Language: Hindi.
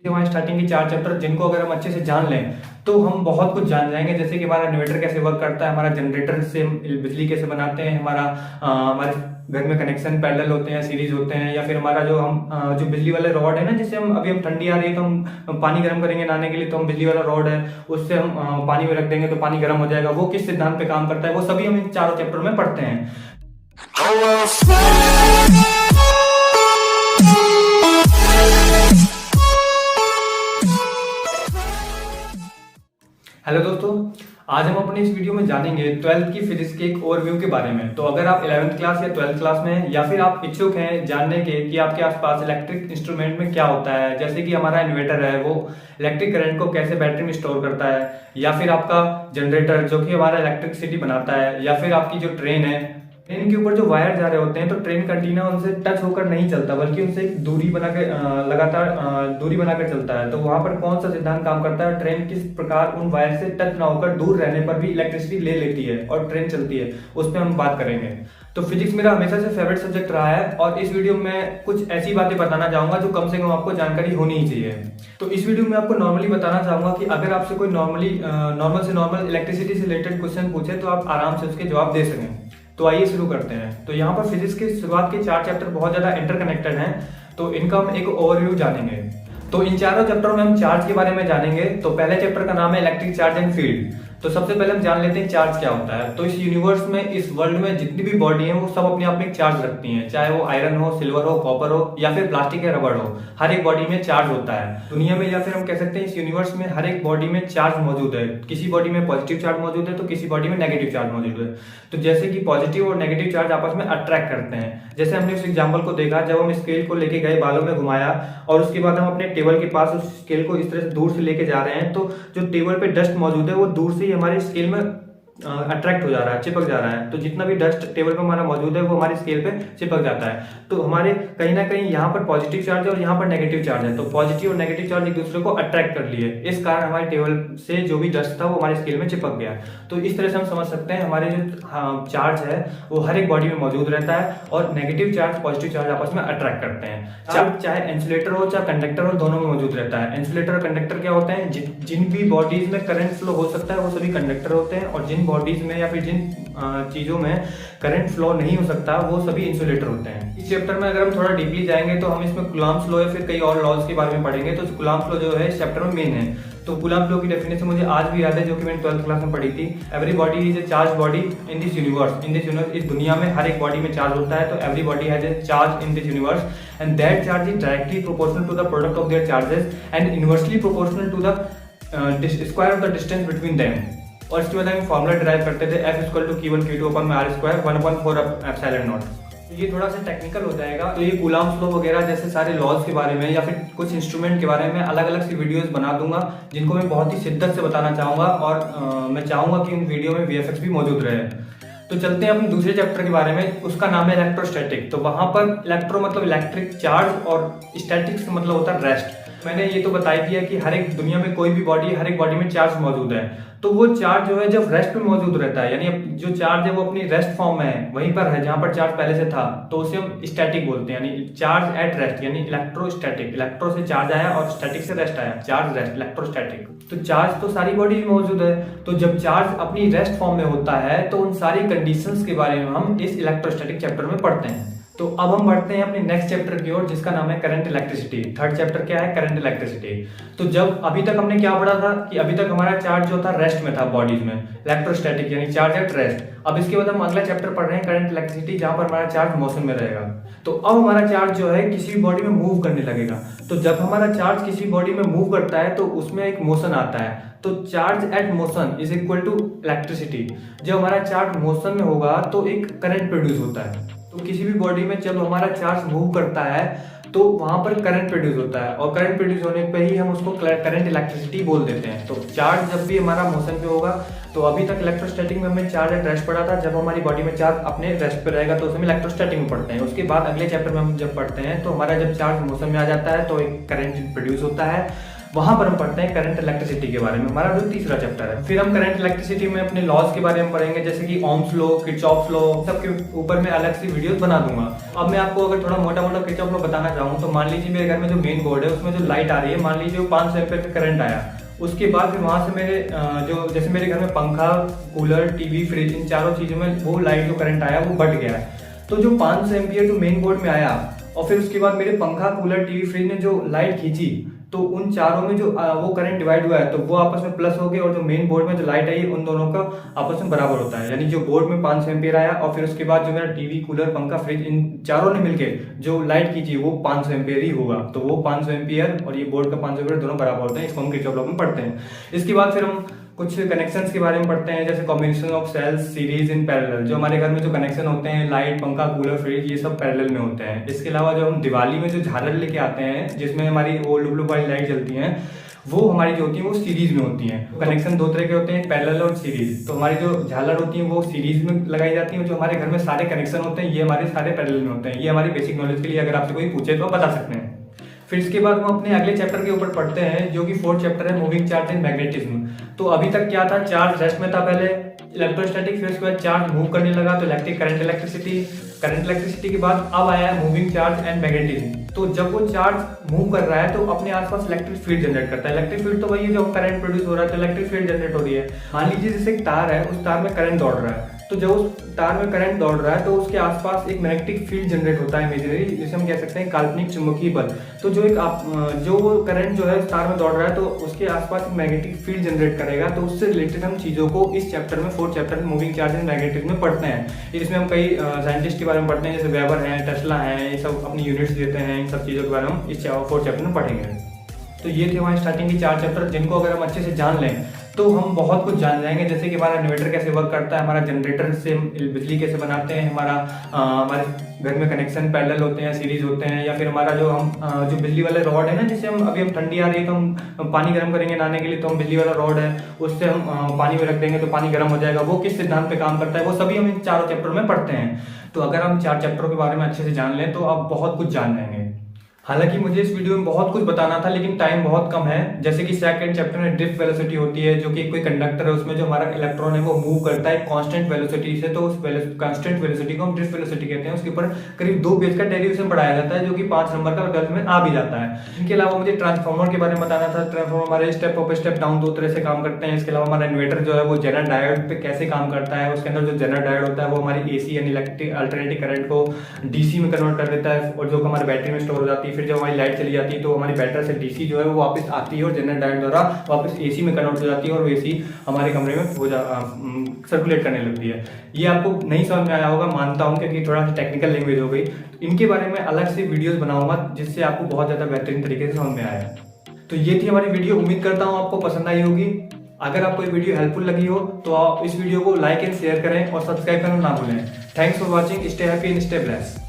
हमारे स्टार्टिंग के 4 चैप्टर जिनको अगर हम अच्छे से जान लें तो हम बहुत कुछ जान जाएंगे। जैसे कि हमारा इन्वर्टर कैसे वर्क करता है, हमारा जनरेटर से हम बिजली कैसे बनाते हैं, हमारे घर में कनेक्शन पैरेलल होते हैं, सीरीज होते हैं, या फिर हमारा जो बिजली वाले रॉड है ना, जिससे हम ठंडी आ रही है तो हम पानी गर्म करेंगे नहाने के लिए, तो हम बिजली वाला रॉड है उससे हम पानी में रख देंगे तो पानी गर्म हो जाएगा। वो किस सिद्धांत पे काम करता है वो सभी हम इन चारों चैप्टर में पढ़ते हैं। हेलो दोस्तों, आज हम अपनी इस वीडियो में जानेंगे 12th की फिजिक्स के एक ओवरव्यू के बारे में। तो अगर आप 11th क्लास या 12th क्लास में हैं या फिर आप इच्छुक हैं जानने के कि आपके आसपास इलेक्ट्रिक इंस्ट्रूमेंट में क्या होता है, जैसे कि हमारा इन्वर्टर है वो इलेक्ट्रिक करंट को कैसे बैटरी में स्टोर करता है, या फिर आपका जनरेटर जो कि हमारा इलेक्ट्रिसिटी बनाता है, या फिर आपकी जो ट्रेन है, ट्रेन के ऊपर जो वायर जा रहे होते हैं तो ट्रेन कंटिन्यू उनसे टच होकर नहीं चलता बल्कि उनसे एक दूरी बनाकर लगातार दूरी बनाकर चलता है। तो वहां पर कौन सा सिद्धांत काम करता है, ट्रेन किस प्रकार उन वायर से टच ना होकर दूर रहने पर भी इलेक्ट्रिसिटी ले लेती है और ट्रेन चलती है, उस पर हम बात करेंगे। तो फिजिक्स मेरा हमेशा से फेवरेट सब्जेक्ट रहा है और इस वीडियो में कुछ ऐसी बातें बताना चाहूंगा जो कम से कम आपको जानकारी होनी ही चाहिए। तो इस वीडियो में आपको नॉर्मली बताना चाहूंगा कि अगर आपसे कोई नॉर्मल इलेक्ट्रिसिटी से रिलेटेड क्वेश्चन पूछे तो आप आराम से उसके जवाब दे सकें। तो आइए शुरू करते हैं। तो यहाँ पर फिजिक्स की शुरुआत के 4 चैप्टर बहुत ज्यादा इंटरकनेक्टेड हैं, तो इनका हम एक ओवरव्यू जानेंगे। तो इन चारों चैप्टरों में हम चार्ज के बारे में जानेंगे। तो पहले चैप्टर का नाम है इलेक्ट्रिक चार्ज एंड फील्ड। तो सबसे पहले हम जान लेते हैं चार्ज क्या होता है। तो इस यूनिवर्स में, इस वर्ल्ड में जितनी भी बॉडी है वो सब अपने आप में एक चार्ज रखती हैं, चाहे वो आयरन हो, सिल्वर हो, कॉपर हो या फिर प्लास्टिक या रबड़ हो, हर एक बॉडी में चार्ज होता है दुनिया में। या फिर हम कह सकते हैं इस यूनिवर्स में हर एक बॉडी में चार्ज मौजूद है। किसी बॉडी में पॉजिटिव चार्ज मौजूद है तो किसी बॉडी में नेगेटिव चार्ज मौजूद है। तो जैसे कि पॉजिटिव और नेगेटिव चार्ज आपस में अट्रैक्ट करते हैं। जैसे हमने उस एग्जाम्पल को देखा जब हम स्केल को लेके गए, बालों में घुमाया और उसके बाद हम अपने टेबल के पास उस स्केल को इस तरह से दूर से लेके जा रहे हैं, तो जो टेबल पे डस्ट मौजूद है वो दूर से ही हमारे स्केल में अट्रैक्ट हो जा रहा है, चिपक जा रहा है। तो जितना भी डस्ट टेबल पर हमारा मौजूद है वो हमारे स्केल पे चिपक जाता है। तो हमारे कहीं ना कहीं यहाँ पर पॉजिटिव चार्ज है और यहाँ पर नेगेटिव चार्ज है, तो पॉजिटिव और नेगेटिव चार्ज एक दूसरे को अट्रैक्ट कर लिए, इस कारण हमारे टेबल से जो भी डस्ट था वो हमारे स्केल में चिपक गया। तो इस तरह से हम समझ सकते हैं हमारे जो चार्ज है वो हर एक बॉडी में मौजूद रहता है और नेगेटिव चार्ज पॉजिटिव चार्ज आपस में अट्रैक्ट करते हैं। चाहे इंसुलेटर हो चाहे कंडक्टर हो, दोनों में मौजूद रहता है। इंसुलेटर और कंडक्टर क्या होते हैं, जिन भी बॉडीज में करंट फ्लो हो सकता है वो सभी कंडक्टर होते हैं, और जिन बॉडीज में या फिर जिन चीजों में करंट फ्लो नहीं हो सकता वो सभी इंसुलेटर होते हैं। इस चैप्टर में अगर हम थोड़ा डीपली जाएंगे तो हम इसमें कूलम्ब्स लॉ या फिर कई और लॉज के बारे में पढ़ेंगे। तो कूलम्ब्स लॉ जो है इस चैप्टर में मेन है। तो कूलम्ब्स लॉ की डेफिनेशन मुझे आज भी याद है, जो कि मैंने 12th क्लास में पढ़ी थी। Every body is a charge body in this universe. इस दुनिया में हर एक बॉडी में चार्ज होता है, तो every body has a charge in this universe and that charge is directly proportional to the product of their charges and inversely proportional to the square of the distance between them. और इसके बाद हम फॉर्मूला डिराइव करते थे F = Q1 Q2 अपन में R² 1/4 एप्सिलॉन नॉट। ये थोड़ा सा टेक्निकल हो जाएगा, तो ये कूलम्ब्स लॉ वगैरह जैसे सारे लॉज के बारे में या फिर कुछ इंस्ट्रूमेंट के बारे में अलग अलग सी वीडियोस बना दूंगा जिनको मैं बहुत ही शिद्दत से बताना चाहूंगा, और मैं चाहूंगा कि उन वीडियो में VFX भी मौजूद रहे। तो चलते हैं अपने दूसरे चैप्टर के बारे में, उसका नाम है इलेक्ट्रोस्टैटिक। तो वहां पर इलेक्ट्रो मतलब इलेक्ट्रिक चार्ज और स्टैटिक्स मतलब होता है रेस्ट। मैंने ये तो बता दिया कि हर एक दुनिया में कोई भी बॉडी, हर एक बॉडी में चार्ज मौजूद है। तो वो चार्ज जो है जब रेस्ट में मौजूद रहता है, यानी जो चार्ज है वो अपनी रेस्ट फॉर्म में है, वहीं पर है जहां पर चार्ज पहले से था, तो उसे हम स्टैटिक बोलते हैं, यानी चार्ज एट रेस्ट, यानी इलेक्ट्रोस्टैटिक। इलेक्ट्रो से चार्ज आया और स्टैटिक से रेस्ट आया, चार्ज रेस्ट, इलेक्ट्रोस्टैटिक। तो चार्ज तो सारी बॉडी में मौजूद है, तो जब चार्ज अपनी रेस्ट फॉर्म में होता है तो उन सारी कंडीशंस के बारे में हम इस इलेक्ट्रोस्टैटिक चैप्टर में पढ़ते हैं। तो अब हम बढ़ते हैं अपने नेक्स्ट चैप्टर की ओर, जिसका नाम है करंट इलेक्ट्रिसिटी। थर्ड चैप्टर क्या है, करंट इलेक्ट्रिसिटी। तो जब अभी तक हमने क्या पढ़ा था कि अभी तक हमारा चार्ज जो था रेस्ट में था बॉडीज में, इलेक्ट्रोस्टैटिक यानी चार्ज एट रेस्ट। अब इसके बाद हम अगला चैप्टर पढ़ रहे हैं करंट इलेक्ट्रिसिटी, जहां पर हमारा चार्ज मोशन में रहेगा। तो अब हमारा चार्ज जो है किसी भी बॉडी में मूव करने लगेगा। तो जब हमारा चार्ज किसी बॉडी में मूव करता है तो उसमें एक मोशन आता है। तो charge at motion is equal to electricity. जब हमारा चार्ज मोशन में होगा तो एक करंट प्रोड्यूस होता है। तो किसी भी बॉडी में जब हमारा चार्ज मूव करता है तो वहां पर करंट प्रोड्यूस होता है, और करंट प्रोड्यूस होने पे ही हम उसको करंट इलेक्ट्रिसिटी बोल देते हैं। तो चार्ज जब भी हमारा मोशन पे होगा, तो अभी तक इलेक्ट्रोस्टैटिक में हमने चार्ज एट रेस्ट पढ़ा था, जब हमारी बॉडी में चार्ज अपने रेस्ट पे रहेगा तो उसे हम इलेक्ट्रोस्टैटिक में पढ़ते हैं। उसके बाद अगले चैप्टर में हम जब पढ़ते हैं तो हमारा जब चार्ज मोशन में आ जाता है तो एक करंट प्रोड्यूस होता है, वहां पर हम पढ़ते हैं करंट इलेक्ट्रिसिटी के बारे में, हमारा जो तीसरा चैप्टर है। फिर हम करंट इलेक्ट्रिसिटी में अपने लॉज के बारे में पढ़ेंगे, जैसे कि ओम्स लॉ, किरचॉफ लॉ, सबके ऊपर मैं अलग से वीडियोस बना दूंगा। अब मैं आपको अगर थोड़ा मोटा मोटा किरचॉफ लॉ बताना चाहूँ तो मान लीजिए मेरे घर में जो मेन बोर्ड है उसमें जो लाइट आ रही है, मान लीजिए 500 एम्पीयर का करंट आया, उसके बाद फिर वहां से मेरे जो जैसे मेरे घर में पंखा, कूलर, टीवी, फ्रिज, इन चारों चीजों में वो लाइट जो करंट आया वो बढ़ गया है। तो जो 500 एम्पीयर जो मेन बोर्ड में आया और फिर उसके बाद मेरे पंखा, कूलर, टीवी, फ्रिज ने जो लाइट खींची, तो उन चारों में जो वो करंट डिवाइड हुआ है तो वो आपस में प्लस हो गए, और जो मेन बोर्ड में जो लाइट आई उन दोनों का आपस में बराबर होता है। यानी जो बोर्ड में 500 एम्पीयर आया और फिर उसके बाद जो मेरा टीवी, कूलर, पंखा, फ्रिज, इन चारों ने मिलके जो लाइट खींची वो 500 एम्पीयर ही होगा। तो वो 500 एम्पीयर और ये बोर्ड का 500 एम्पीयर दोनों बराबर होते हैं। इसको हम किरचॉफ लॉ में पढ़ते हैं। इसके बाद फिर हम कुछ कनेक्शंस के बारे में पढ़ते हैं, जैसे combination of cells, series in parallel. जो हमारे घर में जो कनेक्शन होते हैं, लाइट, पंखा, कूलर, फ्रिज, ये सब पैरेलल में होते हैं। इसके अलावा जो हम दिवाली में जो झालर लेके आते हैं जिसमें हमारी वो लुब वाली लाइट जलती हैं, वो हमारी जो होती है वो सीरीज में होती हैं। कनेक्शन दो तरह के होते हैं, पैरेलल और सीरीज। तो हमारी जो झालर होती है वो सीरीज में लगाई जाती है, जो हमारे घर में सारे कनेक्शन होते हैं ये हमारे सारे पैरेलल में होते हैं। ये हमारी बेसिक नॉलेज के लिए अगर आपसे कोई पूछे तो आप बता सकते हैं। फिर इसके बाद हम अपने अगले चैप्टर के ऊपर पढ़ते हैं, जो कि 4th चैप्टर है, मूविंग चार्ज एंड मैग्नेटिज्म। तो अभी तक क्या था, चार्ज रेस्ट में था पहले, इलेक्ट्रोस्टैटिक, फिर उसके बाद चार्ज मूव करने लगा तो electric, current electricity, current electricity के बाद अब आया है मूविंग चार्ज एंड मैग्नेटिज्म। तो जब वो चार्ज मूव कर रहा है तो अपने आसपास इलेक्ट्रिक फील्ड जनरेट करता है। इलेक्ट्रिक फील्ड तो वही है जो करंट प्रोड्यूस हो रहा है, तो इलेक्ट्रिक फील्ड जनरेट हो रही है। मान लीजिए जैसे एक तार है, उस तार में करंट दौड़ रहा है, तो जब उस तार में करंट दौड़ रहा है तो उसके आसपास एक मैग्नेटिक फील्ड जनरेट होता है, इमेजिनरी, जिसे हम कह सकते हैं काल्पनिक चुंबकीय बल। तो जो वो करंट जो है उस तार में दौड़ रहा है तो उसके आसपास एक मैग्नेटिक फील्ड जनरेट करेगा। तो उससे रिलेटेड हम चीजों को इस चैप्टर में, 4th चैप्टर में, मूविंग चार्ज एंड मैग्नेटिज्म में पढ़ते हैं। इसमें हम कई साइंटिस्ट के बारे में पढ़ते हैं, जैसे वेबर हैं, टेस्ला हैं, ये सब अपनी यूनिट्स देते हैं। इन सब चीजों के बारे में हम इस 4th चैप्टर में पढ़ेंगे। तो ये थे हमारे स्टार्टिंग के 4 चैप्टर, जिनको अगर हम अच्छे से जान लें तो हम बहुत कुछ जान जाएंगे। जैसे कि हमारा इन्वर्टर कैसे वर्क करता है, हमारा जनरेटर से बिजली कैसे बनाते हैं, हमारे घर में कनेक्शन पैरेलल होते हैं, सीरीज होते हैं, या फिर हमारा जो बिजली वाले रॉड है ना, जिससे हम ठंडी आ रही है तो हम पानी गर्म करेंगे नहाने के लिए, तो हम बिजली वाला रॉड है उससे हम पानी में रख देंगे तो पानी गर्म हो जाएगा, वो किस सिद्धांत पे काम करता है, वो सभी हम इन 4 चैप्टर में पढ़ते हैं। तो अगर हम 4 चैप्टरों के बारे में अच्छे से जान लें तो आप बहुत कुछ जान जाएंगे। हालांकि मुझे इस वीडियो में बहुत कुछ बताना था लेकिन टाइम बहुत कम है। जैसे कि 2nd चैप्टर में ड्रिफ्ट वेलोसिटी होती है, जो कि कोई कंडक्टर है, उसमें जो हमारा इलेक्ट्रॉन है वो मूव करता है कांस्टेंट वेलोसिटी से, तो उस कांस्टेंट वेलोसिटी को हम ड्रिफ्ट वेलोसिटी कहते हैं। उसके ऊपर करीब 2 पेज का डेरिवेशन पढ़ाया जाता है, जो कि 5 नंबर का 12th में आ भी जाता है। इनके अलावा मुझे ट्रांसफार्मर के बारे में बताना था। ट्रांसफार्मर हमारे स्टेप अप स्टेप डाउन 2 तरह से काम करते हैं। इसके अलावा हमारा इन्वर्टर जो है वो जेनर डायोड पे कैसे काम करता है, उसके अंदर जो जेनर डायोड होता है वो हमारी AC यानी इलेक्ट्रिक अल्टरनेटिंग करंट को DC में कन्वर्ट कर देता है, और जो हमारे बैटरी में स्टोर हो जाती है। फिर जब हमारी लाइट चली जाती है तो हमारी बैटरी से DC जो है वो वापस आती है और जनरल डायोड द्वारा वापस AC में कन्वर्ट हो जाती है, और वो AC हमारे कमरे में सर्कुलेट करने लगती है। ये आपको नहीं समझ में आया होगा मानता हूँ, क्योंकि थोड़ा सा टेक्निकल लैंग्वेज हो गई। तो इनके बारे में अलग से वीडियोस बनाऊंगा जिससे आपको बहुत ज्यादा बेहतरीन तरीके से समझ में आया। तो ये थी हमारी वीडियो, उम्मीद करता हूँ आपको पसंद आई होगी। अगर आपको ये वीडियो हेल्पफुल लगी हो तो आप इस वीडियो को लाइक एंड शेयर करें और सब्सक्राइब करना ना भूलें। Thanks for watching, stay happy and stay blessed.